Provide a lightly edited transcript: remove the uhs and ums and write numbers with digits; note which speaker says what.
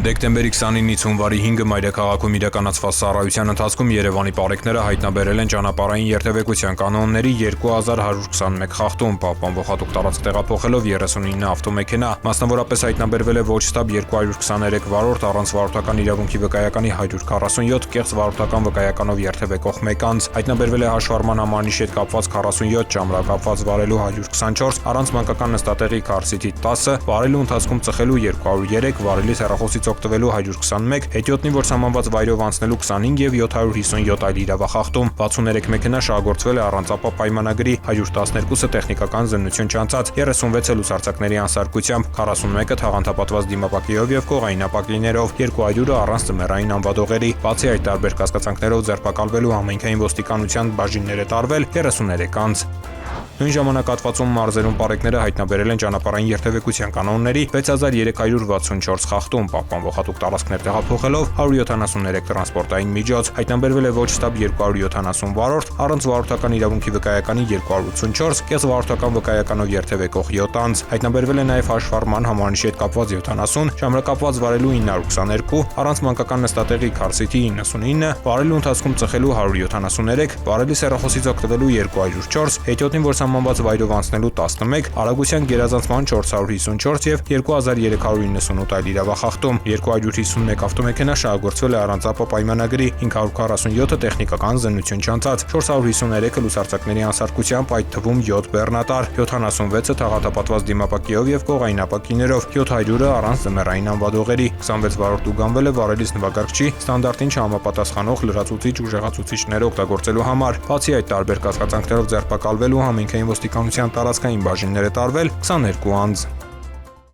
Speaker 1: Դեկտեմբերի 29-ից հունվարի 5-ը մայրաքաղաքում իրականացված ծառայության ընթացքում Երևանի պարեկները հայտնաբերել են ճանապարհային երթևեկության կանոնների 2121 խախտում, պահպանվող հատուկ տարածք տեղափոխելով 39 ավտոմեքենա, մասնավորապես հայտնաբերվել է ոչ ստաբ 223 վարորդ առանց վարորդական իրավունքի վկայականի 147, կեղծ վարորդական վկայականով երթևեկող 1 անձ, հայտնաբերվել է հաշվառման համանիշի հետ կապված 47, ճամրակապված վարելու 124, առանց մանկական նստատեղի քարսիթի 10, վարելու ընթացքում ծխելու 203, վարելիս հեռախոսից օգտվելու 121, հետիոտնի, որ սահմանված վայրով անցնելու 25 եւ 757 այլ իրավախախտում, 63 մեքենա շահագործվել է առանց ապա պայմանագրի, 112-ը տեխնիկական զննություն չանցած, 36-ը լուսարձակների անսարքությամբ, 41-ը թաղանթապատված դիմապակիով եւ կողային ապակիներով, 200-ը առանց ձմեռային անվադողերի, բացի այդ տարբեր կասկածանքներով ձերբակալվելու համայնքային ոստիկանության բաժիններ է տարվել 33 անձ։ Նույն ժամանակահատվածում մարզերում պարեկները հայտնաբերել են ճանապարհային երթևեկության կանոնների 6364 խախտում, պահպանվող հատուկ տարածքներ տեղափոխելով 173 տրանսպորտային միջոց, հայտնաբերվել է ոչ ստաբ 270 վարորդ, առանց վարորդական իրավունքի վկայականի 284, կեղծ վարորդական վկայականով երթևեկող 7 անձ, հայտնաբերվել է նաև հաշվառման համանիշի հետ կապված 70, ճամրակապված վարելու 922, առանց մանկական նստատեղի քարսիթի 99, վարելու ընթացքում ծխելու 173, վարելիս հեռախոսից օգտվելու 204, հետիոտնին, որ սահմանված վայրով անցնելու 11, արագության գերազանցման 454 եւ 2398 այլ իրավախախտում, 251 ավտոմեքենա շահագործվել է առանց ապա պայմանագրի, 547-ը տեխնիկական զննություն չանցած, 453-ը լուսարձակների անսարքությամբ, այդ թվում 7 բեռնատար, 76-ը թաղանթապատված դիմապակիով եւ կողային ապակիներով, 700-ը առանց ձմեռային անվադողերի, 26 վարորդ ուղղանվել է վարելիս նվագարկչի ստանդարտին չհամապատասխանող լրացուցիչ ուժեղացուցիչներ օգտագործելու համար, բացի այդ տարբեր կասկածանքներով ձերբակալվելու համայնքային ոստիկանության տարածքային բաժիններ է տարվել 22 անձ։